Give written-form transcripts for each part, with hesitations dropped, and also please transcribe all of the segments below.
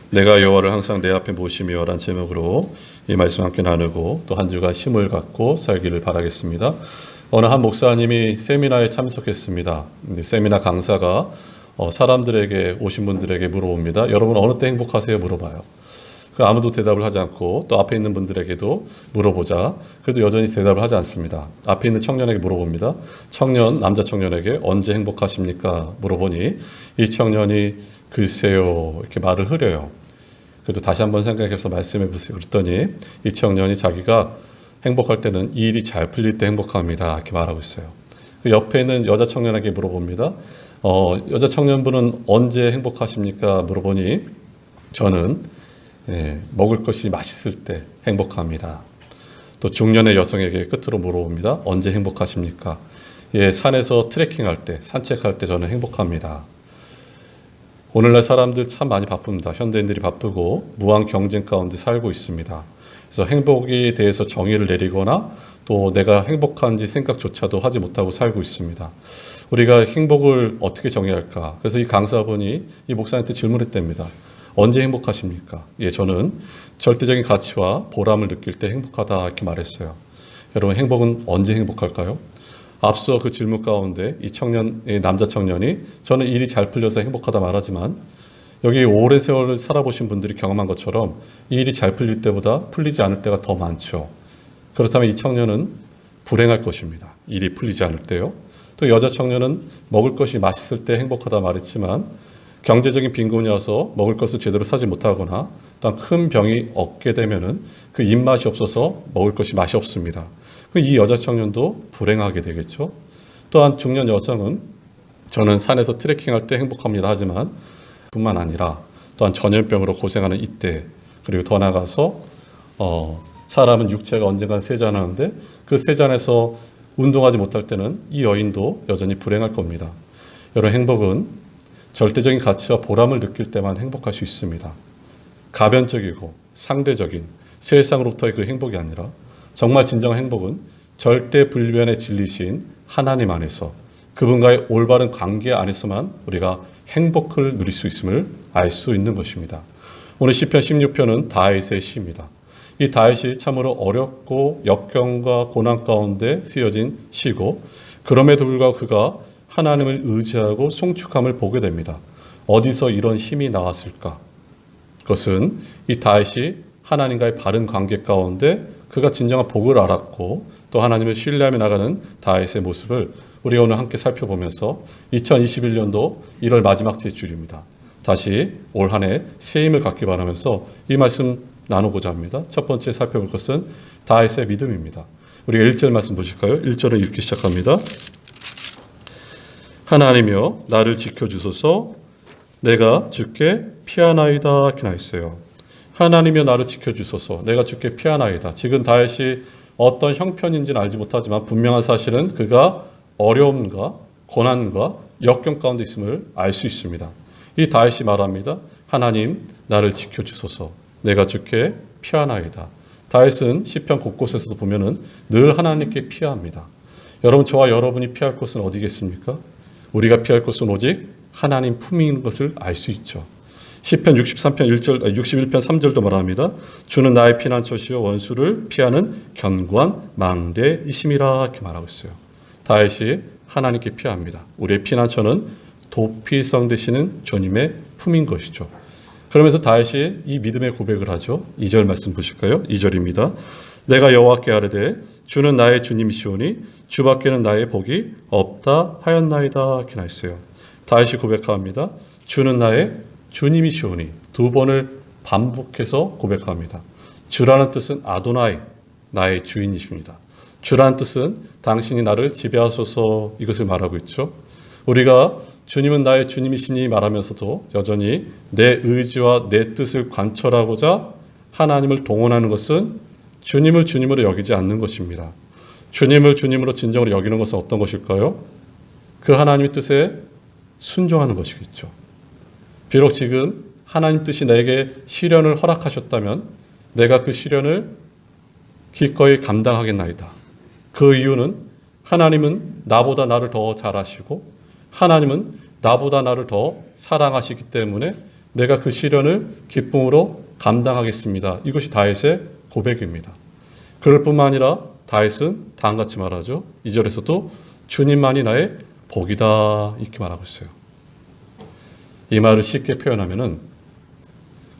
내가 여호와를 항상 내 앞에 모시며 라는 제목으로 이 말씀 함께 나누고 또 한 주간 힘을 갖고 살기를 바라겠습니다. 어느 한 목사님이 세미나에 참석했습니다. 근데 세미나 강사가 사람들에게 오신 분들에게 물어봅니다. 여러분 어느 때 행복하세요? 물어봐요. 아무도 대답을 하지 않고 또 앞에 있는 분들에게도 물어보자. 그래도 여전히 대답을 하지 않습니다. 앞에 있는 청년에게 물어봅니다. 남자 청년에게 언제 행복하십니까? 물어보니 이 청년이 글쎄요 이렇게 말을 흐려요. 그래도 다시 한번 생각해서 말씀해 보세요. 그랬더니 이 청년이 자기가 행복할 때는 이 일이 잘 풀릴 때 행복합니다. 이렇게 말하고 있어요. 그 옆에 있는 여자 청년에게 물어봅니다. 여자 청년분은 언제 행복하십니까? 물어보니 저는 먹을 것이 맛있을 때 행복합니다. 또 중년의 여성에게 끝으로 물어봅니다. 언제 행복하십니까? 산에서 트레킹할 때, 산책할 때 저는 행복합니다. 오늘날 사람들 참 많이 바쁩니다. 현대인들이 바쁘고 무한 경쟁 가운데 살고 있습니다. 그래서 행복에 대해서 정의를 내리거나 또 내가 행복한지 생각조차도 하지 못하고 살고 있습니다. 우리가 행복을 어떻게 정의할까? 그래서 이 강사분이 이 목사님한테 질문했답니다. 언제 행복하십니까? 저는 절대적인 가치와 보람을 느낄 때 행복하다 이렇게 말했어요. 여러분 행복은 언제 행복할까요? 앞서 그 질문 가운데 이 남자 청년이 저는 일이 잘 풀려서 행복하다 말하지만 여기 오랜 세월을 살아보신 분들이 경험한 것처럼 이 일이 잘 풀릴 때보다 풀리지 않을 때가 더 많죠. 그렇다면 이 청년은 불행할 것입니다. 일이 풀리지 않을 때요. 또 여자 청년은 먹을 것이 맛있을 때 행복하다 말했지만 경제적인 빈곤이 와서 먹을 것을 제대로 사지 못하거나 또한 큰 병이 얻게 되면은 그 입맛이 없어서 먹을 것이 맛이 없습니다. 이 여자 청년도 불행하게 되겠죠. 또한 중년 여성은 저는 산에서 트레킹할 때 행복합니다 하지만 뿐만 아니라 또한 전염병으로 고생하는 이때 그리고 더 나아가서 사람은 육체가 언젠간 쇠잔하는데 그 쇠잔에서 운동하지 못할 때는 이 여인도 여전히 불행할 겁니다. 여러분 행복은 절대적인 가치와 보람을 느낄 때만 행복할 수 있습니다. 가변적이고 상대적인 세상으로부터의 그 행복이 아니라 정말 진정한 행복은 절대불변의 진리신 하나님 안에서 그분과의 올바른 관계 안에서만 우리가 행복을 누릴 수 있음을 알 수 있는 것입니다. 오늘 시편 16편은 다윗의 시입니다. 이 다윗이 참으로 어렵고 역경과 고난 가운데 쓰여진 시고 그럼에도 불구하고 그가 하나님을 의지하고 송축함을 보게 됩니다. 어디서 이런 힘이 나왔을까? 그것은 이 다윗이 하나님과의 바른 관계 가운데 그가 진정한 복을 알았고 또 하나님을 신뢰하며 나가는 다윗의 모습을 우리가 오늘 함께 살펴보면서 2021년도 1월 마지막 주일입니다. 다시 올 한 해 새 힘을 갖기 바라면서 이 말씀 나누고자 합니다. 첫 번째 살펴볼 것은 다윗의 믿음입니다. 우리가 1절 말씀 보실까요? 1절은 이렇게 시작합니다. 하나님이여 나를 지켜주소서 내가 주께 피하나이다 이렇게 나 있어요. 하나님이여 나를 지켜주소서 내가 주께 피하나이다. 지금 다윗이 어떤 형편인지는 알지 못하지만 분명한 사실은 그가 어려움과 고난과 역경 가운데 있음을 알 수 있습니다. 이 다윗이 말합니다. 하나님 나를 지켜주소서 내가 주께 피하나이다. 다윗은 시편 곳곳에서도 보면은 늘 하나님께 피합니다. 여러분 저와 여러분이 피할 곳은 어디겠습니까? 우리가 피할 것은 오직 하나님 품인 것을 알 수 있죠. 시편 61편 3절도 말합니다. 주는 나의 피난처시요 원수를 피하는 견고한 망대이심이라 이렇게 말하고 있어요. 다윗이 하나님께 피합니다. 우리의 피난처는 도피성 되시는 주님의 품인 것이죠. 그러면서 다윗이 이 믿음의 고백을 하죠. 2절 말씀 보실까요? 2절입니다. 내가 여호와께 아뢰되 주는 나의 주님이시오니 주밖에는 나의 복이 없다 하였나이다 이렇게 나있어요. 다윗이 고백합니다. 주는 나의 주님이시오니 두 번을 반복해서 고백합니다. 주라는 뜻은 아도나이 나의 주인이십니다. 주라는 뜻은 당신이 나를 지배하소서 이것을 말하고 있죠. 우리가 주님은 나의 주님이시니 말하면서도 여전히 내 의지와 내 뜻을 관철하고자 하나님을 동원하는 것은 주님을 주님으로 여기지 않는 것입니다. 주님을 주님으로 진정으로 여기는 것은 어떤 것일까요? 그 하나님의 뜻에 순종하는 것이겠죠. 비록 지금 하나님 뜻이 내게 시련을 허락하셨다면 내가 그 시련을 기꺼이 감당하겠나이다. 그 이유는 하나님은 나보다 나를 더 잘 아시고 하나님은 나보다 나를 더 사랑하시기 때문에 내가 그 시련을 기쁨으로 감당하겠습니다. 이것이 다윗의 고백입니다. 그럴 뿐만 아니라 다윗은 다음같이 말하죠. 2절에서도 주님만이 나의 복이다 이렇게 말하고 있어요. 이 말을 쉽게 표현하면은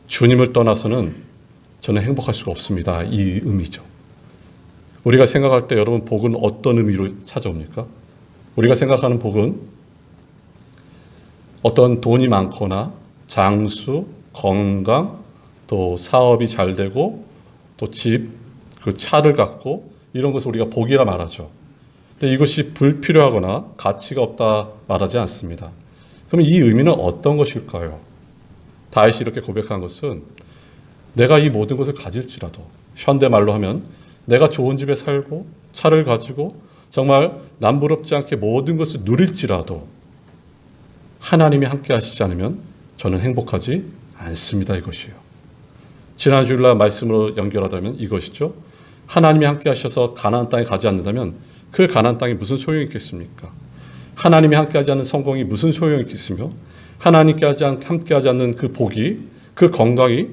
주님을 떠나서는 저는 행복할 수가 없습니다. 이 의미죠. 우리가 생각할 때 여러분 복은 어떤 의미로 찾아옵니까? 우리가 생각하는 복은 어떤 돈이 많거나 장수, 건강, 또 사업이 잘 되고 또 집, 그 차를 갖고 이런 것을 우리가 복이라 말하죠. 근데 이것이 불필요하거나 가치가 없다 말하지 않습니다. 그럼 이 의미는 어떤 것일까요? 다윗이 이렇게 고백한 것은 내가 이 모든 것을 가질지라도 현대말로 하면 내가 좋은 집에 살고 차를 가지고 정말 남부럽지 않게 모든 것을 누릴지라도 하나님이 함께 하시지 않으면 저는 행복하지 않습니다. 이것이에요. 지난 주일날 말씀으로 연결하자면 이것이죠. 하나님이 함께 하셔서 가나안 땅에 가지 않는다면 그 가나안 땅이 무슨 소용이 있겠습니까? 하나님이 함께하지 않는 성공이 무슨 소용이 있겠으며 하나님께 함께하지 않는 그 복이, 그 건강이,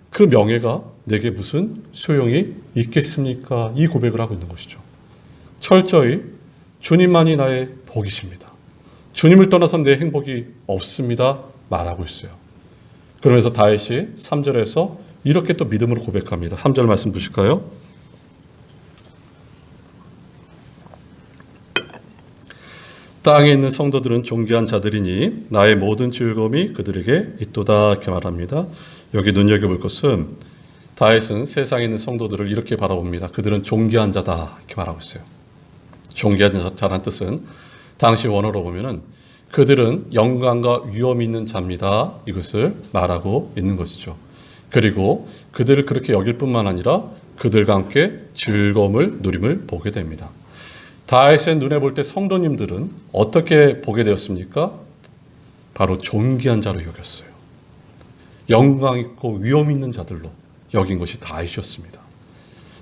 그 명예가 내게 무슨 소용이 있겠습니까? 이 고백을 하고 있는 것이죠. 철저히 주님만이 나의 복이십니다. 주님을 떠나서 내 행복이 없습니다. 말하고 있어요. 그러면서 다윗이 3절에서 이렇게 또 믿음으로 고백합니다. 3절 말씀 보실까요? 땅에 있는 성도들은 존귀한 자들이니 나의 모든 즐거움이 그들에게 있도다 이렇게 말합니다. 여기 눈여겨볼 것은 다윗은 세상에 있는 성도들을 이렇게 바라봅니다. 그들은 존귀한 자다 이렇게 말하고 있어요. 존귀한 자란 뜻은 당시 원어로 보면은 그들은 영광과 위엄이 있는 자입니다. 이것을 말하고 있는 것이죠. 그리고 그들을 그렇게 여길 뿐만 아니라 그들과 함께 즐거움을 누림을 보게 됩니다. 다윗의 눈에 볼 때 성도님들은 어떻게 보게 되었습니까? 바로 존귀한 자로 여겼어요. 영광 있고 위엄 있는 자들로 여긴 것이 다윗이었습니다.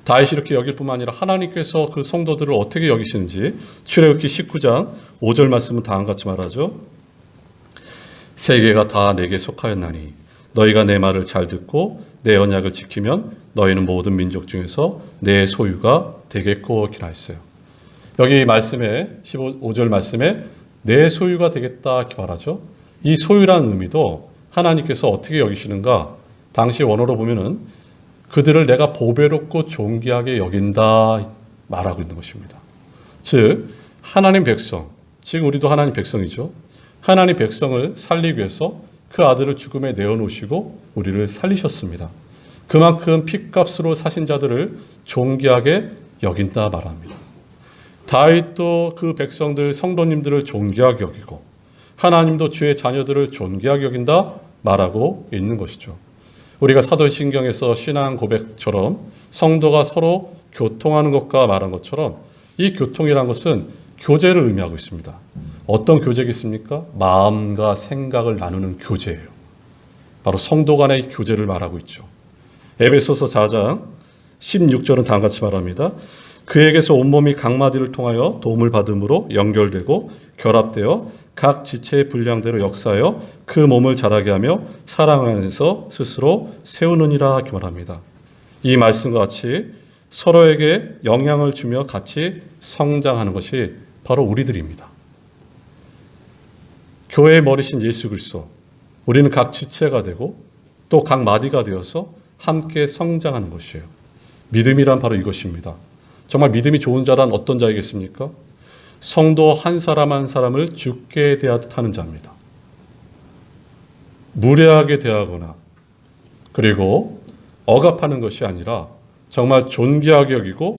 다윗이 이렇게 여길 뿐만 아니라 하나님께서 그 성도들을 어떻게 여기시는지 출애굽기 19장 5절 말씀은 다음과 같이 말하죠. 세계가 다 내게 속하였나니 너희가 내 말을 잘 듣고 내 언약을 지키면 너희는 모든 민족 중에서 내 소유가 되겠고 이렇게 했어요. 여기 말씀에 15절 말씀에 내 소유가 되겠다 이렇게 말하죠. 이 소유라는 의미도 하나님께서 어떻게 여기시는가? 당시 원어로 보면은 그들을 내가 보배롭고 존귀하게 여긴다 말하고 있는 것입니다. 즉 하나님 백성, 지금 우리도 하나님 백성이죠. 하나님 백성을 살리기 위해서 그 아들을 죽음에 내어놓으시고 우리를 살리셨습니다. 그만큼 핏값으로 사신 자들을 존귀하게 여긴다 말합니다. 다윗도 그 백성들, 성도님들을 존귀하게 여기고 하나님도 주의 자녀들을 존귀하게 여긴다 말하고 있는 것이죠. 우리가 사도신경에서 신앙 고백처럼 성도가 서로 교통하는 것과 말한 것처럼 이 교통이라는 것은 교제를 의미하고 있습니다. 어떤 교제겠습니까? 마음과 생각을 나누는 교제예요. 바로 성도 간의 교제를 말하고 있죠. 에베소서 4장 16절은 다음과 같이 말합니다. 그에게서 온몸이 각 마디를 통하여 도움을 받음으로 연결되고 결합되어 각 지체의 분량대로 역사하여 그 몸을 자라게 하며 사랑 안에서 스스로 세우느니라 이렇게 말합니다. 이 말씀과 같이 서로에게 영향을 주며 같이 성장하는 것이 바로 우리들입니다. 교회의 머리신 예수 그리스도, 우리는 각 지체가 되고 또 각 마디가 되어서 함께 성장하는 것이에요. 믿음이란 바로 이것입니다. 정말 믿음이 좋은 자란 어떤 자이겠습니까? 성도 한 사람 한 사람을 주께 대하듯 하는 자입니다. 무례하게 대하거나 그리고 억압하는 것이 아니라 정말 존귀하게 여기고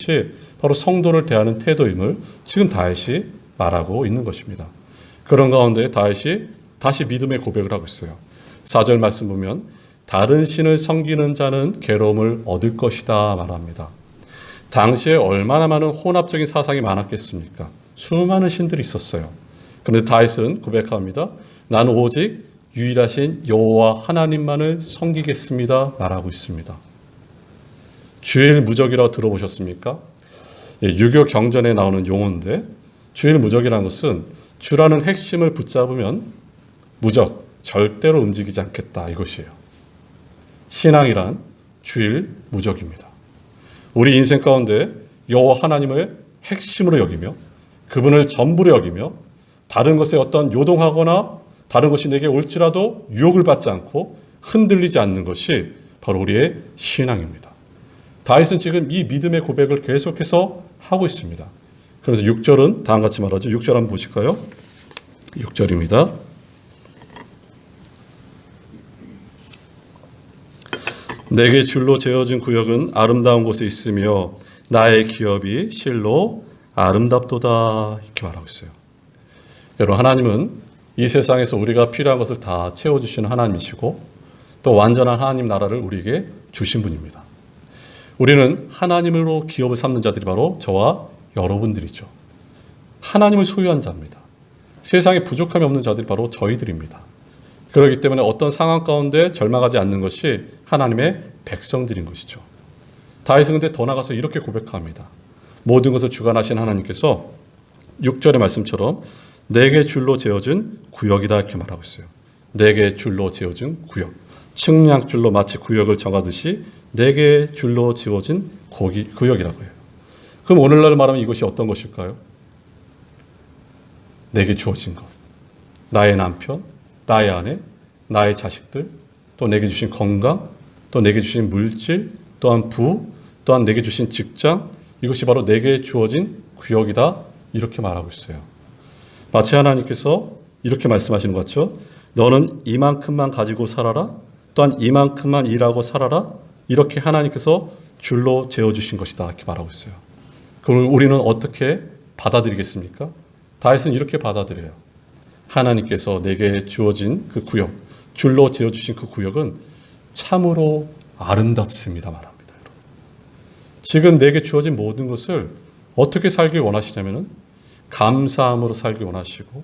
바로 성도를 대하는 태도임을 지금 다윗이 말하고 있는 것입니다. 그런 가운데 다윗이 다시 믿음의 고백을 하고 있어요. 4절 말씀 보면 다른 신을 섬기는 자는 괴로움을 얻을 것이다 말합니다. 당시에 얼마나 많은 혼합적인 사상이 많았겠습니까? 수많은 신들이 있었어요. 그런데 다윗은 고백합니다. 나는 오직 유일하신 여호와 하나님만을 섬기겠습니다 말하고 있습니다. 주일 무적이라고 들어보셨습니까? 유교 경전에 나오는 용어인데 주일 무적이라는 것은 주라는 핵심을 붙잡으면 무적, 절대로 움직이지 않겠다 이것이에요. 신앙이란 주일무적입니다. 우리 인생 가운데 여호와 하나님을 핵심으로 여기며 그분을 전부로 여기며 다른 것에 어떤 요동하거나 다른 것이 내게 올지라도 유혹을 받지 않고 흔들리지 않는 것이 바로 우리의 신앙입니다. 다윗은 지금 이 믿음의 고백을 계속해서 하고 있습니다. 그래서 6절은 다음과 같이 말하죠. 6절 한번 보실까요? 6절입니다. 내게 줄로 재어진 구역은 아름다운 곳에 있으며 나의 기업이 실로 아름답도다 이렇게 말하고 있어요. 여러분, 하나님은 이 세상에서 우리가 필요한 것을 다 채워주시는 하나님이시고 또 완전한 하나님 나라를 우리에게 주신 분입니다. 우리는 하나님으로 기업을 삼는 자들이 바로 저와 여러분들이죠. 하나님을 소유한 자입니다. 세상에 부족함이 없는 자들이 바로 저희들입니다. 그렇기 때문에 어떤 상황 가운데 절망하지 않는 것이 하나님의 백성들인 것이죠. 다윗은 근데 더 나가서 이렇게 고백합니다. 모든 것을 주관하신 하나님께서 6절의 말씀처럼 내게 줄로 재어진 구역이다 이렇게 말하고 있어요. 내게 줄로 재어진 구역. 측량줄로 마치 구역을 정하듯이 내게 줄로 지어진 구역이라고 해요. 그럼 오늘날 말하면 이것이 어떤 것일까요? 내게 주어진 것. 나의 남편, 나의 아내, 나의 자식들, 또 내게 주신 건강, 또 내게 주신 물질, 또한 부, 또한 내게 주신 직장, 이것이 바로 내게 주어진 구역이다 이렇게 말하고 있어요. 마치 하나님께서 이렇게 말씀하시는 것 같죠? 너는 이만큼만 가지고 살아라, 또한 이만큼만 일하고 살아라, 이렇게 하나님께서 줄로 재어주신 것이다 이렇게 말하고 있어요. 그럼 우리는 어떻게 받아들이겠습니까? 다윗은 이렇게 받아들여요. 하나님께서 내게 주어진 그 구역, 줄로 재어주신 그 구역은 참으로 아름답습니다 말합니다. 여러분. 지금 내게 주어진 모든 것을 어떻게 살길 원하시냐면은 감사함으로 살길 원하시고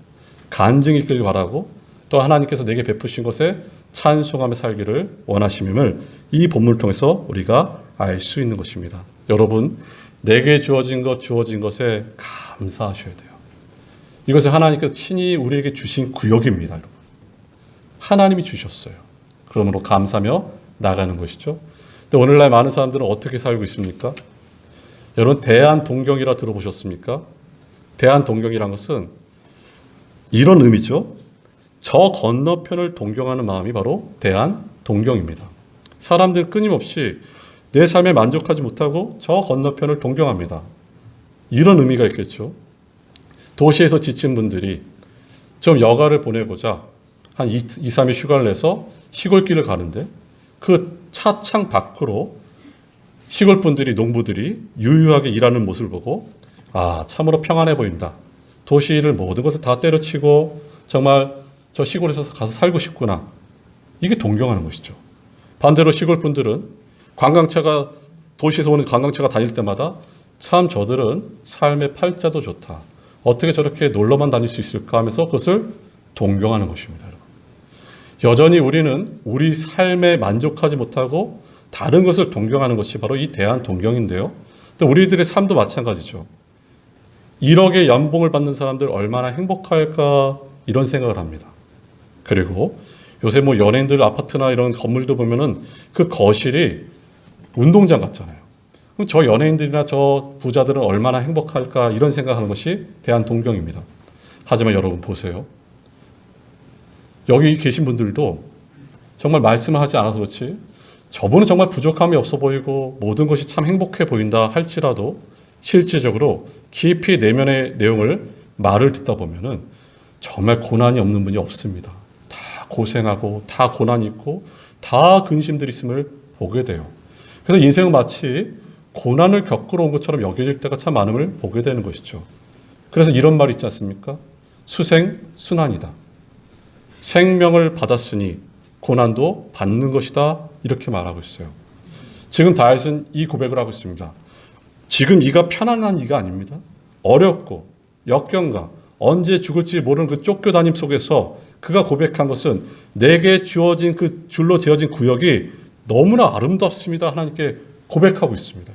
간증이 있길 바라고 또 하나님께서 내게 베푸신 것에 찬송하며 살기를 원하심임을 이 본문을 통해서 우리가 알 수 있는 것입니다. 여러분, 내게 주어진 것에 감사하셔야 돼요. 이것은 하나님께서 친히 우리에게 주신 구역입니다. 여러분. 하나님이 주셨어요. 그러므로 감사하며 나가는 것이죠. 근데 오늘날 많은 사람들은 어떻게 살고 있습니까? 여러분, 대한동경이라 들어보셨습니까? 대한동경이란 것은 이런 의미죠. 저 건너편을 동경하는 마음이 바로 대한동경입니다. 사람들은 끊임없이 내 삶에 만족하지 못하고 저 건너편을 동경합니다. 이런 의미가 있겠죠. 도시에서 지친 분들이 좀 여가를 보내고자 한 2, 3일 휴가를 내서 시골길을 가는데 그 차창 밖으로 시골 분들이, 농부들이 유유하게 일하는 모습을 보고 아, 참으로 평안해 보인다. 도시를 모든 것을 다 때려치고 정말 저 시골에서 가서 살고 싶구나. 이게 동경하는 것이죠. 반대로 시골 분들은 도시에서 오는 관광차가 다닐 때마다 참 저들은 삶의 팔자도 좋다. 어떻게 저렇게 놀러만 다닐 수 있을까 하면서 그것을 동경하는 것입니다. 여러분. 여전히 우리는 우리 삶에 만족하지 못하고 다른 것을 동경하는 것이 바로 이 대한동경인데요. 우리들의 삶도 마찬가지죠. 1억의 연봉을 받는 사람들 얼마나 행복할까 이런 생각을 합니다. 그리고 요새 뭐 연예인들 아파트나 이런 건물도 보면은 그 거실이 운동장 같잖아요. 그럼 저 연예인들이나 저 부자들은 얼마나 행복할까 이런 생각하는 것이 대한동경입니다. 하지만 여러분 보세요. 여기 계신 분들도 정말 말씀을 하지 않아서 그렇지 저분은 정말 부족함이 없어 보이고 모든 것이 참 행복해 보인다 할지라도 실질적으로 깊이 내면의 내용을 말을 듣다 보면은 정말 고난이 없는 분이 없습니다. 다 고생하고 다 고난이 있고 다 근심들이 있음을 보게 돼요. 그래서 인생은 마치 고난을 겪으러 온 것처럼 여겨질 때가 참 많음을 보게 되는 것이죠. 그래서 이런 말이 있지 않습니까? 수생순환이다. 생명을 받았으니 고난도 받는 것이다. 이렇게 말하고 있어요. 지금 다윗은 이 고백을 하고 있습니다. 지금 이가 편안한 이가 아닙니다. 어렵고 역경과 언제 죽을지 모르는 그 쫓겨다님 속에서 그가 고백한 것은 내게 주어진 그 줄로 재어진 구역이 너무나 아름답습니다. 하나님께 고백하고 있습니다.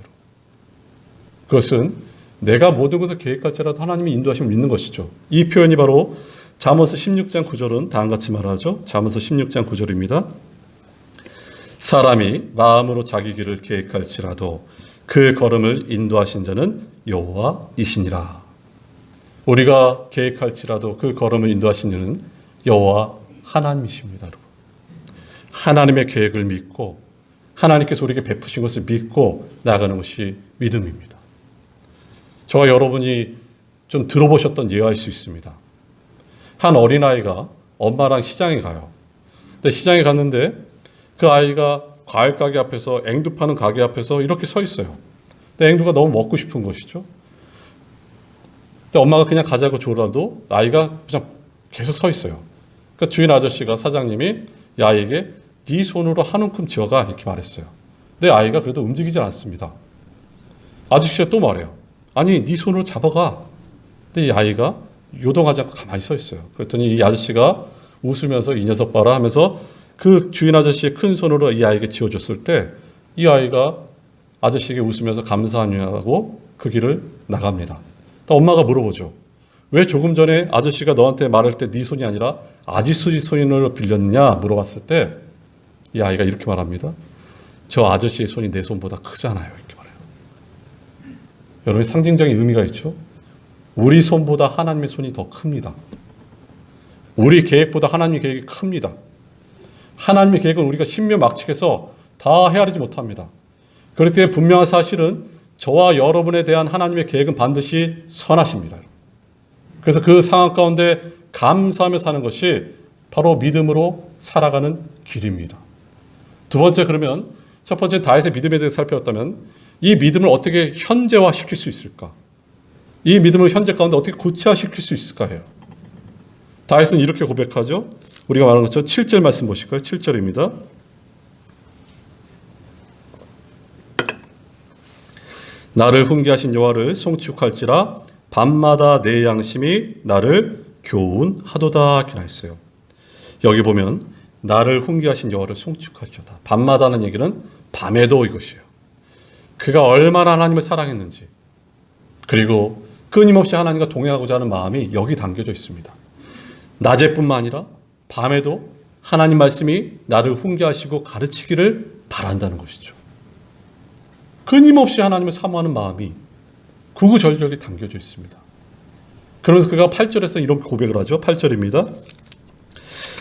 그것은 내가 모든 것을 계획할지라도 하나님이 인도하심을 믿는 것이죠. 이 표현이 바로 잠언서 16장 9절은 다음과 같이 말하죠. 잠언서 16장 9절입니다. 사람이 마음으로 자기 길을 계획할지라도 그 걸음을 인도하신 자는 여호와이시니라. 우리가 계획할지라도 그 걸음을 인도하신 이는 여호와 하나님이십니다. 여러분. 하나님의 계획을 믿고 하나님께서 우리에게 베푸신 것을 믿고 나가는 것이 믿음입니다. 저와 여러분이 좀 들어보셨던 예화일 수 있습니다. 한 어린아이가 엄마랑 시장에 가요. 근데 시장에 갔는데 그 아이가 과일 가게 앞에서, 앵두 파는 가게 앞에서 이렇게 서 있어요. 근데 앵두가 너무 먹고 싶은 것이죠. 근데 엄마가 그냥 가자고 줘라도 아이가 그냥 계속 서 있어요. 그러니까 주인 아저씨가, 사장님이 이 아이에게 네 손으로 한 움큼 쥐어가 이렇게 말했어요. 근데 아이가 그래도 움직이질 않습니다. 아저씨가 또 말해요. 아니 네 손으로 잡아가. 근데 이 아이가 요동하지 않고 가만히 서 있어요. 그랬더니 이 아저씨가 웃으면서 이 녀석 봐라 하면서 그 주인 아저씨의 큰 손으로 이 아이에게 쥐어줬을 때 이 아이가 아저씨에게 웃으면서 감사하냐고 그 길을 나갑니다. 또 엄마가 물어보죠. 왜 조금 전에 아저씨가 너한테 말할 때 네 손이 아니라 아저씨 손으로 빌렸느냐 물어봤을 때 이 아이가 이렇게 말합니다. 저 아저씨의 손이 내 손보다 크잖아요. 이렇게 말해요. 여러분, 상징적인 의미가 있죠. 우리 손보다 하나님의 손이 더 큽니다. 우리 계획보다 하나님의 계획이 큽니다. 하나님의 계획은 우리가 신묘막측해서 다 헤아리지 못합니다. 그렇기 때문에 분명한 사실은 저와 여러분에 대한 하나님의 계획은 반드시 선하십니다. 그래서 그 상황 가운데 감사하며 사는 것이 바로 믿음으로 살아가는 길입니다. 두 번째, 그러면 첫 번째 다윗의 믿음에 대해서 살펴봤다면 이 믿음을 어떻게 현재화시킬 수 있을까? 이 믿음을 현재 가운데 어떻게 구체화시킬 수 있을까 해요. 다윗은 이렇게 고백하죠. 우리가 말하는 것처럼 7절 말씀 보실까요? 7절입니다. 나를 훈계하신 여호와를 송축할지라 밤마다 내 양심이 나를 교훈하도다 이렇게 했어요. 여기 보면 나를 훈계하신 여호와를 송축할지어다. 밤마다는 얘기는 밤에도 이것이에요. 그가 얼마나 하나님을 사랑했는지, 그리고 끊임없이 하나님과 동행하고자 하는 마음이 여기 담겨져 있습니다. 낮에뿐만 아니라 밤에도 하나님 말씀이 나를 훈계하시고 가르치기를 바란다는 것이죠. 끊임없이 하나님을 사모하는 마음이 구구절절히 담겨져 있습니다. 그러면서 그가 8절에서 이런 고백을 하죠. 8절입니다.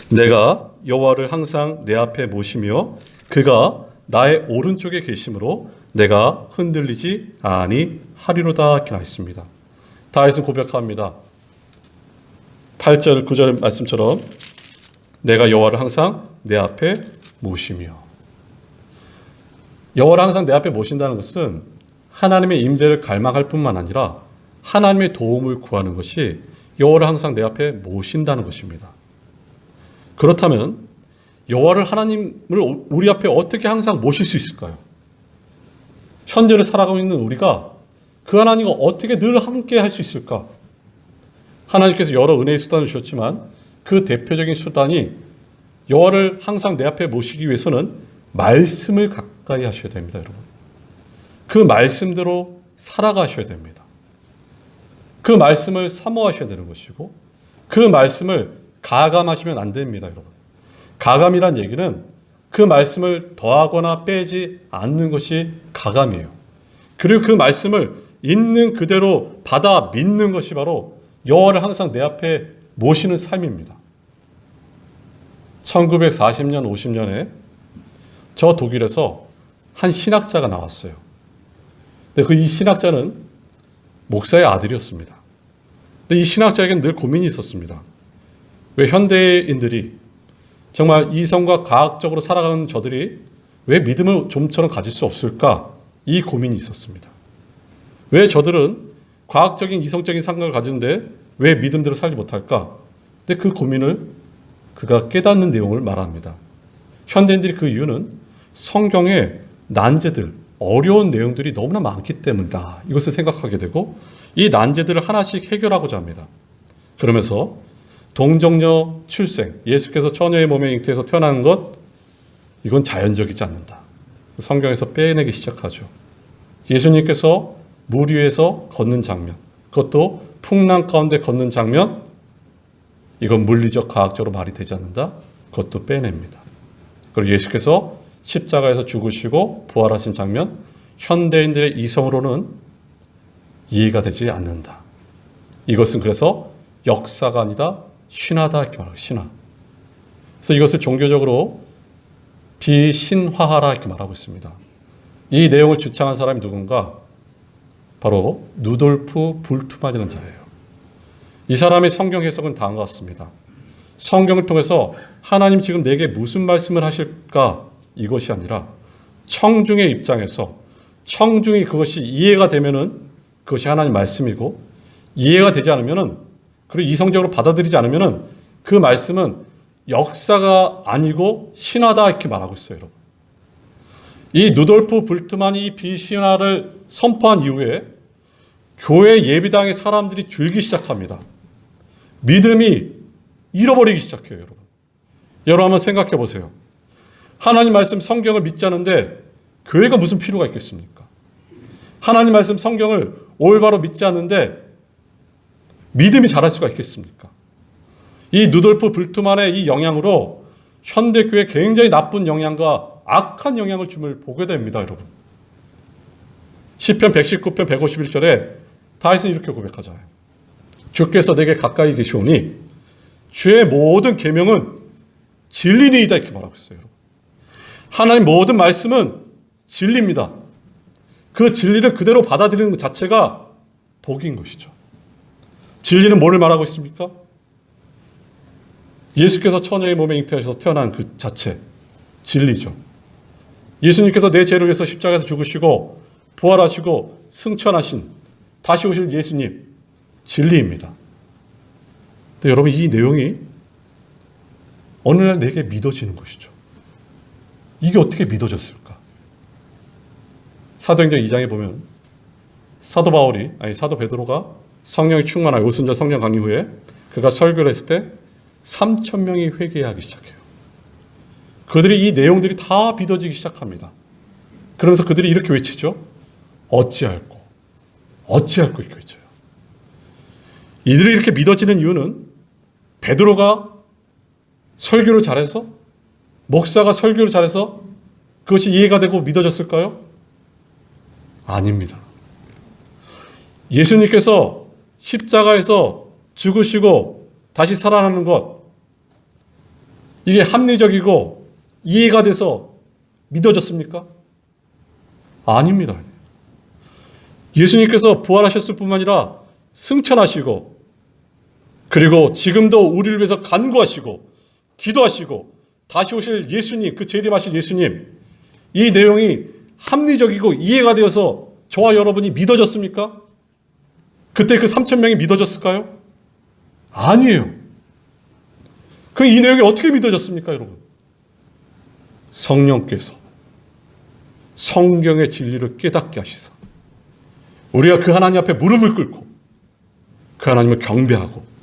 내가 여호와를 항상 내 앞에 모시며 그가 나의 오른쪽에 계심으로 내가 흔들리지 아니하리로다 이렇게 나있습니다. 다윗은 고백합니다. 8절 9절 말씀처럼 내가 여호와를 항상 내 앞에 모시며, 여호와를 항상 내 앞에 모신다는 것은 하나님의 임재를 갈망할 뿐만 아니라 하나님의 도움을 구하는 것이 여호와를 항상 내 앞에 모신다는 것입니다. 그렇다면 여호와를, 하나님을 우리 앞에 어떻게 항상 모실 수 있을까요? 현재를 살아가고 있는 우리가 그 하나님과 어떻게 늘 함께 할 수 있을까? 하나님께서 여러 은혜의 수단을 주셨지만 그 대표적인 수단이 여호와를 항상 내 앞에 모시기 위해서는 말씀을 가까이 하셔야 됩니다, 여러분. 그 말씀대로 살아가셔야 됩니다. 그 말씀을 사모하셔야 되는 것이고 그 말씀을 가감하시면 안 됩니다, 여러분. 가감이란 얘기는 그 말씀을 더하거나 빼지 않는 것이 가감이에요. 그리고 그 말씀을 있는 그대로 받아 믿는 것이 바로 여호와를 항상 내 앞에 모시는 삶입니다. 1940년, 50년에 저 독일에서 한 신학자가 나왔어요. 근데 그 이 신학자는 목사의 아들이었습니다. 근데 이 신학자에게는 늘 고민이 있었습니다. 왜 현대인들이, 정말 이성과 과학적으로 살아가는 저들이 왜 믿음을 좀처럼 가질 수 없을까? 이 고민이 있었습니다. 왜 저들은 과학적인 이성적인 생각을 가지는데 왜 믿음대로 살지 못할까? 근데 그 고민을 그가 깨닫는 내용을 말합니다. 현대인들이 그 이유는 성경의 난제들, 어려운 내용들이 너무나 많기 때문이다. 이것을 생각하게 되고 이 난제들을 하나씩 해결하고자 합니다. 그러면서 동정녀 출생, 예수께서 처녀의 몸에 잉태해서 태어나는 것, 이건 자연적이지 않는다. 성경에서 빼내기 시작하죠. 예수님께서 물 위에서 걷는 장면, 그것도 풍랑 가운데 걷는 장면, 이건 물리적 과학적으로 말이 되지 않는다. 그것도 빼냅니다. 그리고 예수께서 십자가에서 죽으시고 부활하신 장면, 현대인들의 이성으로는 이해가 되지 않는다. 이것은 그래서 역사가 아니다, 신화다 이렇게 말하고, 신화. 그래서 이것을 종교적으로 비신화하라 이렇게 말하고 있습니다. 이 내용을 주창한 사람이 누군가? 바로 누돌프 불트만이라는 자예요. 이 사람의 성경 해석은 다음과 같습니다. 성경을 통해서 하나님 지금 내게 무슨 말씀을 하실까? 이것이 아니라 청중의 입장에서 청중이 그것이 이해가 되면은 그것이 하나님 말씀이고, 이해가 되지 않으면은, 그리고 이성적으로 받아들이지 않으면은 그 말씀은 역사가 아니고 신화다 이렇게 말하고 있어요, 여러분. 이 누돌프 불트만이 이 비신화를 선포한 이후에 교회 예비당의 사람들이 줄기 시작합니다. 믿음이 잃어버리기 시작해요, 여러분. 여러분 한번 생각해 보세요. 하나님 말씀 성경을 믿지 않는데 교회가 무슨 필요가 있겠습니까? 하나님 말씀 성경을 올바로 믿지 않는데 믿음이 자랄 수가 있겠습니까? 이 누돌프 불트만의 이 영향으로 현대교회에 굉장히 나쁜 영향과 악한 영향을 줌을 보게 됩니다, 여러분. 시편 119편 151절에 다윗은 이렇게 고백하잖아요. 주께서 내게 가까이 계시오니 주의 모든 계명은 진리니이다 이렇게 말하고 있어요. 하나님 모든 말씀은 진리입니다. 그 진리를 그대로 받아들이는 것 자체가 복인 것이죠. 진리는 뭐를 말하고 있습니까? 예수께서 처녀의 몸에 잉태하셔서 태어난 그 자체, 진리죠. 예수님께서 내 죄를 위해서 십자가에서 죽으시고 부활하시고 승천하신 다시 오실 예수님, 진리입니다. 근데 여러분, 이 내용이 어느 날 내게 믿어지는 것이죠. 이게 어떻게 믿어졌을까? 사도행전 2장에 보면 사도 베드로가 성령이 충만하여 오순절 성령 강림 후에 그가 설교를 했을 때 3,000명이 회개하기 시작해요. 그들이 이 내용들이 다 믿어지기 시작합니다. 그러면서 그들이 이렇게 외치죠. 어찌할꼬 이렇게 외쳐요. 이들이 이렇게 믿어지는 이유는 베드로가 설교를 잘해서, 목사가 설교를 잘해서 그것이 이해가 되고 믿어졌을까요? 아닙니다. 예수님께서 십자가에서 죽으시고 다시 살아나는 것, 이게 합리적이고 이해가 돼서 믿어졌습니까? 아닙니다. 예수님께서 부활하셨을 뿐만 아니라 승천하시고, 그리고 지금도 우리를 위해서 간구하시고 기도하시고 다시 오실 예수님, 그 재림하실 예수님, 이 내용이 합리적이고 이해가 되어서 저와 여러분이 믿어졌습니까? 그때 그 3,000명이 믿어졌을까요? 아니에요. 그 이 내용이 어떻게 믿어졌습니까, 여러분? 성령께서 성경의 진리를 깨닫게 하시사 우리가 그 하나님 앞에 무릎을 꿇고 그 하나님을 경배하고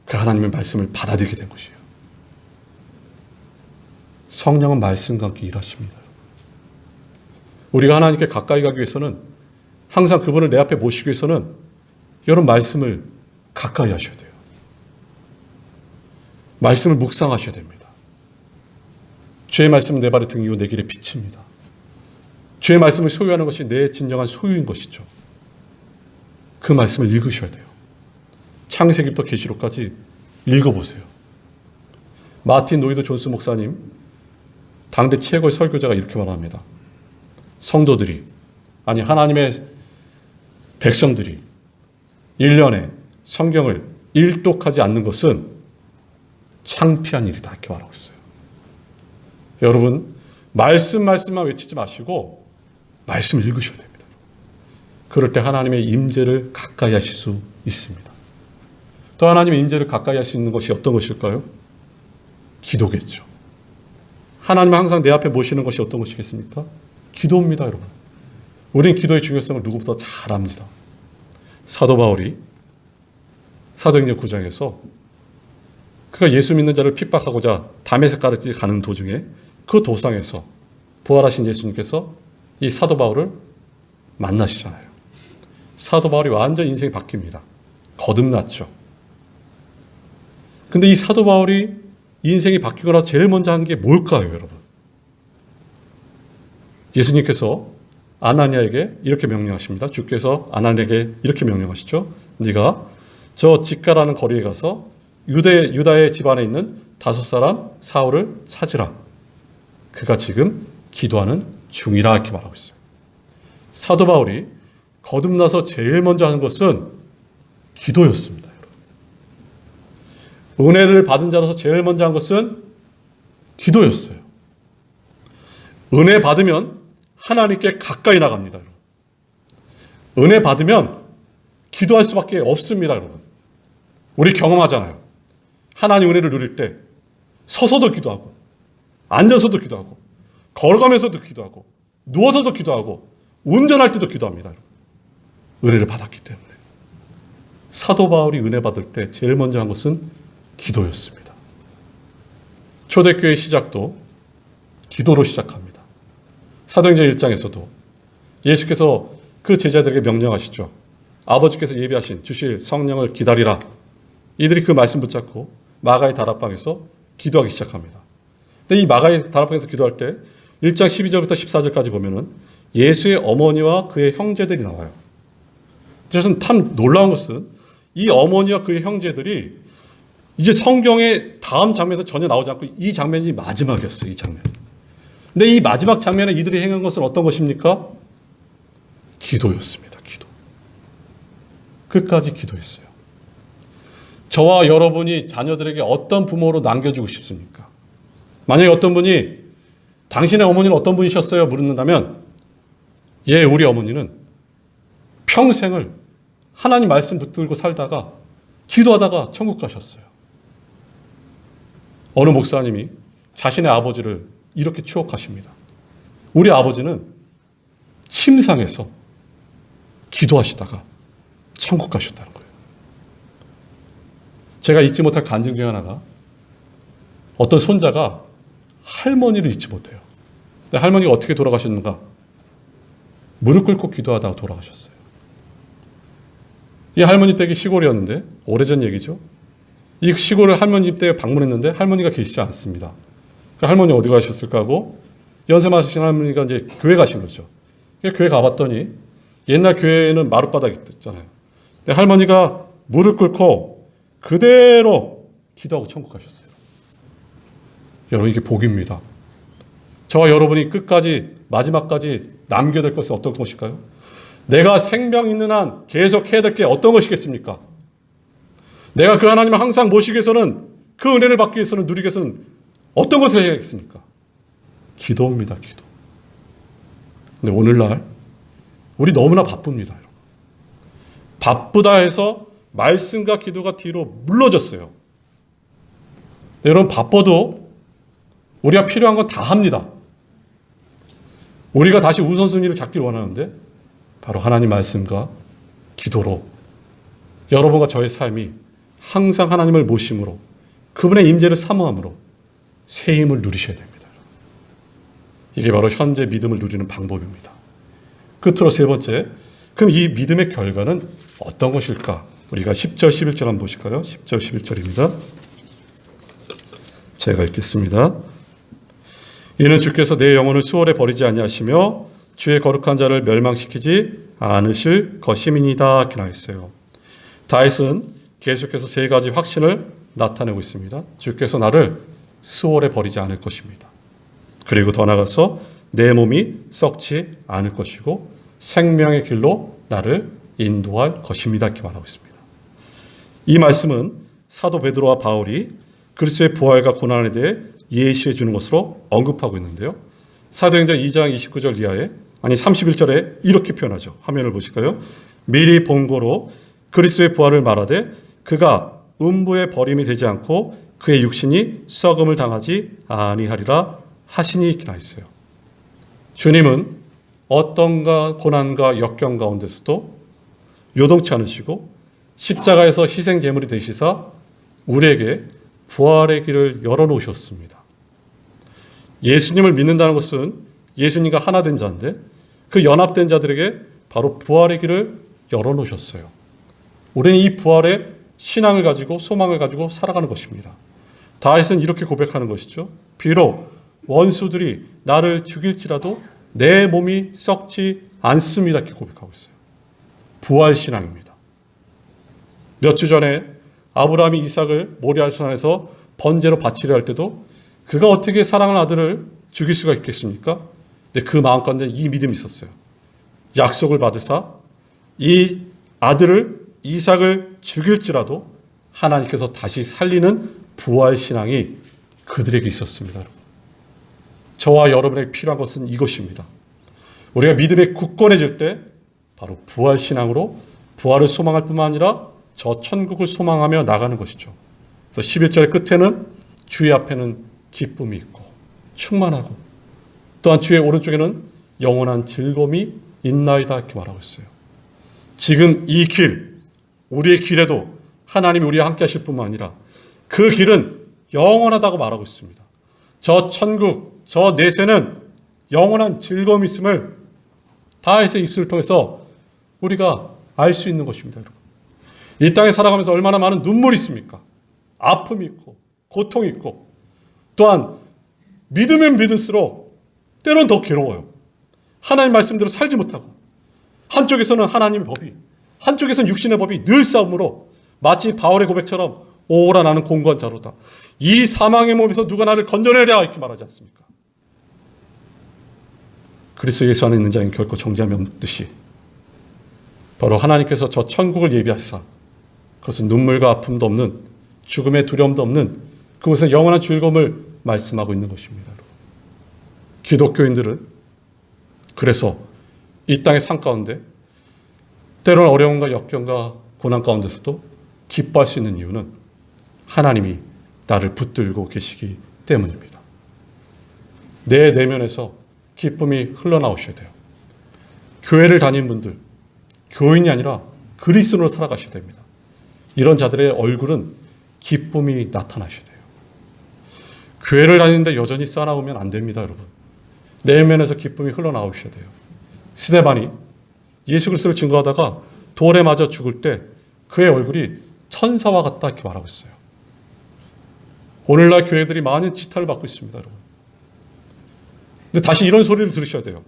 그 하나님의 말씀을 받아들이게 된 것이에요. 성령은 말씀과 함께 일하십니다. 우리가 하나님께 가까이 가기 위해서는, 항상 그분을 내 앞에 모시기 위해서는 여러분 말씀을 가까이 하셔야 돼요. 말씀을 묵상하셔야 됩니다. 주의 말씀은 내 발의 등이요 내 길의 빛입니다. 주의 말씀을 소유하는 것이 내 진정한 소유인 것이죠. 그 말씀을 읽으셔야 돼요. 창세기부터 계시록까지 읽어보세요. 마틴 노이드 존스 목사님, 당대 최고의 설교자가 이렇게 말합니다. 성도들이, 아니 하나님의 백성들이 1년에 성경을 일독하지 않는 것은 창피한 일이다 이렇게 말하고 있어요. 여러분, 말씀만 외치지 마시고 말씀을 읽으셔야 됩니다. 그럴 때 하나님의 임재를 가까이 하실 수 있습니다. 또 하나님의 임재를 가까이 할 수 있는 것이 어떤 것일까요? 기도겠죠. 하나님을 항상 내 앞에 모시는 것이 어떤 것이겠습니까? 기도입니다, 여러분. 우리는 기도의 중요성을 누구보다 잘 압니다. 사도 바울이 사도행전 9장에서 그가 예수 믿는 자를 핍박하고자 다메섹까지 가는 도중에 그 도상에서 부활하신 예수님께서 이 사도 바울을 만나시잖아요. 사도 바울이 완전 인생이 바뀝니다. 거듭났죠. 근데 이 사도 바울이 인생이 바뀌고 나서 제일 먼저 한 게 뭘까요, 여러분? 예수님께서 아나니아에게 이렇게 명령하십니다. 주께서 아나니아에게 이렇게 명령하시죠. 네가 저 직가라는 거리에 가서 유다의 집안에 있는 5사람 사울을 찾으라. 그가 지금 기도하는 중이라 이렇게 말하고 있어요. 사도 바울이 거듭나서 제일 먼저 하는 것은 기도였습니다. 은혜를 받은 자로서 제일 먼저 한 것은 기도였어요. 은혜 받으면 하나님께 가까이 나갑니다. 여러분. 은혜 받으면 기도할 수밖에 없습니다. 여러분. 우리 경험하잖아요. 하나님 은혜를 누릴 때 서서도 기도하고 앉아서도 기도하고 걸어가면서도 기도하고 누워서도 기도하고 운전할 때도 기도합니다. 여러분. 은혜를 받았기 때문에. 사도 바울이 은혜 받을 때 제일 먼저 한 것은 기도였습니다. 초대교회 시작도 기도로 시작합니다. 사도행전 1장에서도 예수께서 그 제자들에게 명령하시죠. 아버지께서 예비하신 주실 성령을 기다리라. 이들이 그 말씀 붙잡고 마가의 다락방에서 기도하기 시작합니다. 근데 이 마가의 다락방에서 기도할 때 1장 12절부터 14절까지 보면은 예수의 어머니와 그의 형제들이 나와요. 그래서 참 놀라운 것은 이 어머니와 그의 형제들이 이제 성경의 다음 장면에서 전혀 나오지 않고 이 장면이 마지막이었어요. 이 장면. 근데 이 마지막 장면에 이들이 행한 것은 어떤 것입니까? 기도였습니다. 기도. 끝까지 기도했어요. 저와 여러분이 자녀들에게 어떤 부모로 남겨주고 싶습니까? 만약에 어떤 분이 당신의 어머니는 어떤 분이셨어요? 물는다면 예, 우리 어머니는 평생을 하나님 말씀 붙들고 살다가 기도하다가 천국 가셨어요. 어느 목사님이 자신의 아버지를 이렇게 추억하십니다. 우리 아버지는 침상에서 기도하시다가 천국 가셨다는 거예요. 제가 잊지 못할 간증 중에 하나가 어떤 손자가 할머니를 잊지 못해요. 근데 할머니가 어떻게 돌아가셨는가? 무릎 꿇고 기도하다가 돌아가셨어요. 이 할머니 댁이 시골이었는데 오래전 얘기죠. 이 시골을 할머니 댁에 방문했는데 할머니가 계시지 않습니다. 그 할머니 어디 가셨을까 하고 연세 많으신 할머니가 이제 교회 가신 거죠. 교회 가봤더니 옛날 교회에는 마룻바닥이 있잖아요. 근데 할머니가 무릎 꿇고 그대로 기도하고 천국 가셨어요. 여러분 이게 복입니다. 저와 여러분이 끝까지 마지막까지 남겨야 될 것은 어떤 것일까요? 내가 생명 있는 한 계속 해야 될 게 어떤 것이겠습니까? 내가 그 하나님을 항상 모시기 위해서는 그 은혜를 받기 위해서는 누리기 위해서는 어떤 것을 해야겠습니까? 기도입니다. 기도. 근데 오늘날 우리 너무나 바쁩니다. 여러분. 바쁘다 해서 말씀과 기도가 뒤로 물러졌어요. 여러분 바빠도 우리가 필요한 건 다 합니다. 우리가 다시 우선순위를 잡기를 원하는데 바로 하나님 말씀과 기도로 여러분과 저의 삶이 항상 하나님을 모심으로 그분의 임재를 사모함으로 새 힘을 누리셔야 됩니다. 이게 바로 현재 믿음을 누리는 방법입니다. 끝으로 세 번째, 그럼 이 믿음의 결과는 어떤 것일까? 우리가 10절, 11절 한번 보실까요? 10절, 11절입니다. 제가 읽겠습니다. 이는 주께서 내 영혼을 수월에 버리지 아니하시며 주의 거룩한 자를 멸망시키지 않으실 것임이니이다. 이렇게 나와 있어요. 다윗은 계속해서 세 가지 확신을 나타내고 있습니다. 주께서 나를 수월에 버리지 않을 것입니다. 그리고 더 나아가서 내 몸이 썩지 않을 것이고 생명의 길로 나를 인도할 것입니다. 이렇게 말하고 있습니다. 이 말씀은 사도 베드로와 바울이 그리스도의 부활과 고난에 대해 예시해 주는 것으로 언급하고 있는데요. 사도행전 2장 29절 이하에 31절에 이렇게 표현하죠. 화면을 보실까요? 미리 본고로 그리스도의 부활을 말하되 그가 음부에 버림이 되지 않고 그의 육신이 썩음을 당하지 아니하리라 하시니 이렇게 나와 있어요. 주님은 어떤가 고난과 역경 가운데서도 요동치 않으시고 십자가에서 희생 제물이 되시사 우리에게 부활의 길을 열어놓으셨습니다. 예수님을 믿는다는 것은 예수님과 하나 된 자인데 그 연합된 자들에게 바로 부활의 길을 열어놓으셨어요. 우리는 이 부활의 신앙을 가지고 소망을 가지고 살아가는 것입니다. 다윗은 이렇게 고백하는 것이죠. 비록 원수들이 나를 죽일지라도 내 몸이 썩지 않습니다. 이렇게 고백하고 있어요. 부활신앙입니다. 몇 주 전에 아브라함이 이삭을 모리아 산에서 번제로 바치려 할 때도 그가 어떻게 사랑하는 아들을 죽일 수가 있겠습니까? 근데 그 마음 가운데 이 믿음이 있었어요. 약속을 받으사 이 아들을 이삭을 죽일지라도 하나님께서 다시 살리는 부활신앙이 그들에게 있었습니다. 저와 여러분에게 필요한 것은 이것입니다. 우리가 믿음에 굳건해질 때 바로 부활신앙으로 부활을 소망할 뿐만 아니라 저 천국을 소망하며 나가는 것이죠. 그래서 11절 끝에는 주의 앞에는 기쁨이 있고 충만하고 또한 주의 오른쪽에는 영원한 즐거움이 있나이다 이렇게 말하고 있어요. 지금 이 길, 우리의 길에도 하나님이 우리와 함께 하실 뿐만 아니라 그 길은 영원하다고 말하고 있습니다. 저 천국, 저 내세는 영원한 즐거움이 있음을 다윗의 입술을 통해서 우리가 알 수 있는 것입니다. 여러분. 이 땅에 살아가면서 얼마나 많은 눈물이 있습니까? 아픔이 있고 고통이 있고 또한 믿으면 믿을수록 때로는 더 괴로워요. 하나님 말씀대로 살지 못하고 한쪽에서는 하나님의 법이 한쪽에서는 육신의 법이 늘 싸움으로 마치 바울의 고백처럼 오라 나는 공고한 자로다. 이 사망의 몸에서 누가 나를 건져내랴 이렇게 말하지 않습니까? 그리스도 예수 안에 있는 자는 결코 정죄함이 없듯이 바로 하나님께서 저 천국을 예비하사 그것은 눈물과 아픔도 없는 죽음의 두려움도 없는 그곳에 영원한 즐거움을 말씀하고 있는 것입니다. 기독교인들은 그래서 이 땅의 삶 가운데 때로는 어려움과 역경과 고난 가운데서도 기뻐할 수 있는 이유는 하나님이 나를 붙들고 계시기 때문입니다. 내 내면에서 기쁨이 흘러나오셔야 돼요. 교회를 다니는 분들, 교인이 아니라 그리스도로 살아가셔야 됩니다. 이런 자들의 얼굴은 기쁨이 나타나셔야 돼요. 교회를 다니는데 여전히 싸나우면 안 됩니다, 여러분. 내면에서 기쁨이 흘러나오셔야 돼요. 스데반이 예수 그리스도를 증거하다가 돌에 맞아 죽을 때 그의 얼굴이 천사와 같다 이렇게 말하고 있어요. 오늘날 교회들이 많은 지탄을 받고 있습니다, 여러분. 근데 다시 이런 소리를 들으셔야 돼요.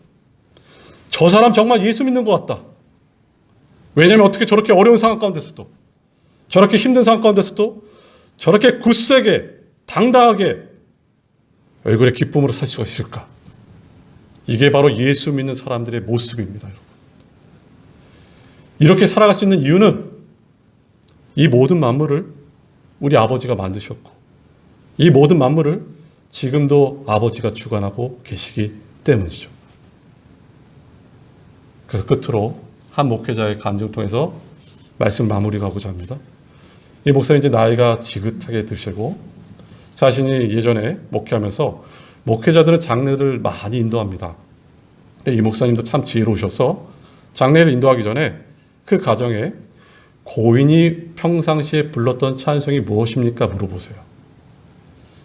저 사람 정말 예수 믿는 것 같다. 왜냐하면 어떻게 저렇게 어려운 상황 가운데서도 저렇게 힘든 상황 가운데서도 저렇게 굳세게 당당하게 얼굴에 기쁨으로 살 수가 있을까? 이게 바로 예수 믿는 사람들의 모습입니다. 여러분. 이렇게 살아갈 수 있는 이유는 이 모든 만물을 우리 아버지가 만드셨고 이 모든 만물을 지금도 아버지가 주관하고 계시기 때문이죠. 그래서 끝으로 한 목회자의 간증을 통해서 말씀 마무리하고자 합니다. 이 목사님 이제 나이가 지긋하게 드시고 자신이 예전에 목회하면서 목회자들은 장례를 많이 인도합니다. 근데 이 목사님도 참 지혜로우셔서 장례를 인도하기 전에 그 가정에 고인이 평상시에 불렀던 찬송이 무엇입니까? 물어보세요.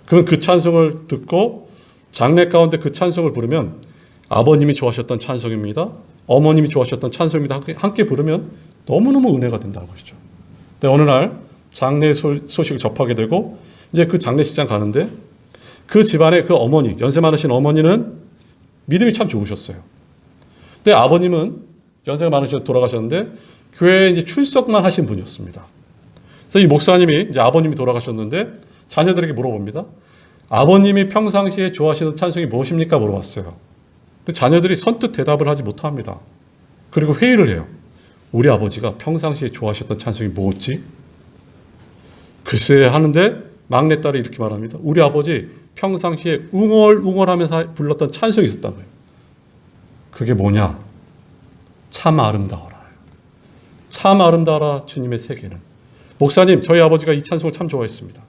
그러면 그 찬송을 듣고 장례 가운데 그 찬송을 부르면 아버님이 좋아하셨던 찬송입니다. 어머님이 좋아하셨던 찬송입니다. 함께 부르면 너무너무 은혜가 된다는 것이죠. 근데 어느 날 장례 소식을 접하게 되고 이제 그 장례식장 가는데 그 집안의 그 어머니, 연세 많으신 어머니는 믿음이 참 좋으셨어요. 근데 아버님은 연세가 많으셔서 돌아가셨는데 교회에 이제 출석만 하신 분이었습니다. 그래서 이 목사님이 이제 아버님이 돌아가셨는데 자녀들에게 물어봅니다. 아버님이 평상시에 좋아하시는 찬송이 무엇입니까? 물어봤어요. 근데 자녀들이 선뜻 대답을 하지 못합니다. 그리고 회의를 해요. 우리 아버지가 평상시에 좋아하셨던 찬송이 뭐였지? 글쎄 하는데 막내딸이 이렇게 말합니다. 우리 아버지 평상시에 웅얼웅얼하면서 불렀던 찬송이 있었다고요. 그게 뭐냐? 참 아름다워라. 참 아름다워라 주님의 세계는. 목사님, 저희 아버지가 이 찬송을 참 좋아했습니다.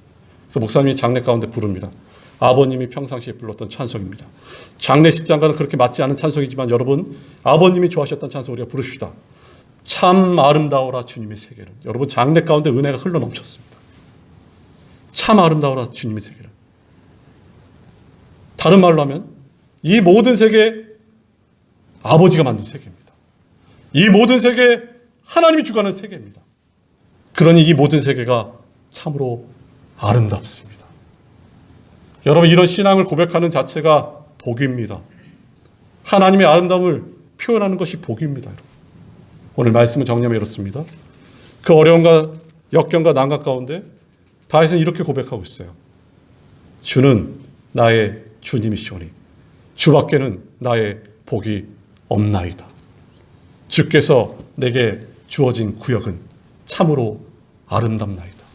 그래서 목사님이 장례 가운데 부릅니다. 아버님이 평상시에 불렀던 찬송입니다. 장례식장과는 그렇게 맞지 않은 찬송이지만 여러분, 아버님이 좋아하셨던 찬송 우리가 부릅시다. 참 아름다워라 주님의 세계는. 여러분, 장례 가운데 은혜가 흘러 넘쳤습니다. 참 아름다워라 주님의 세계는. 다른 말로 하면 이 모든 세계 아버지가 만든 세계입니다. 이 모든 세계 하나님이 주관하는 세계입니다. 그러니 이 모든 세계가 참으로 아름답습니다. 여러분, 이런 신앙을 고백하는 자체가 복입니다. 하나님의 아름다움을 표현하는 것이 복입니다. 오늘 말씀을 정리하면 이렇습니다. 그 어려움과 역경과 난각 가운데 다윗은 이렇게 고백하고 있어요. 주는 나의 주님이시오니 주밖에는 나의 복이 없나이다. 주께서 내게 주어진 구역은 참으로 아름답나이다.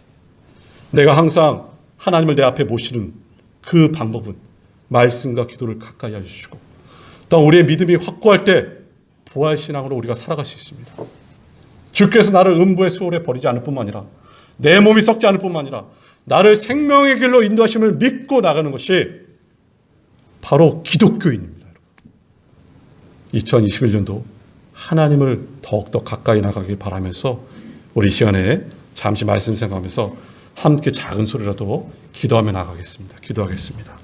내가 항상 하나님을 내 앞에 모시는 그 방법은 말씀과 기도를 가까이 해주시고, 또 우리의 믿음이 확고할 때 부활신앙으로 우리가 살아갈 수 있습니다. 주께서 나를 음부의 수월에 버리지 않을 뿐만 아니라 내 몸이 썩지 않을 뿐만 아니라 나를 생명의 길로 인도하심을 믿고 나가는 것이 바로 기독교인입니다. 2021년도 하나님을 더욱더 가까이 나가길 바라면서 우리 이 시간에 잠시 말씀 생각하면서 함께 작은 소리라도 기도하며 나가겠습니다. 기도하겠습니다.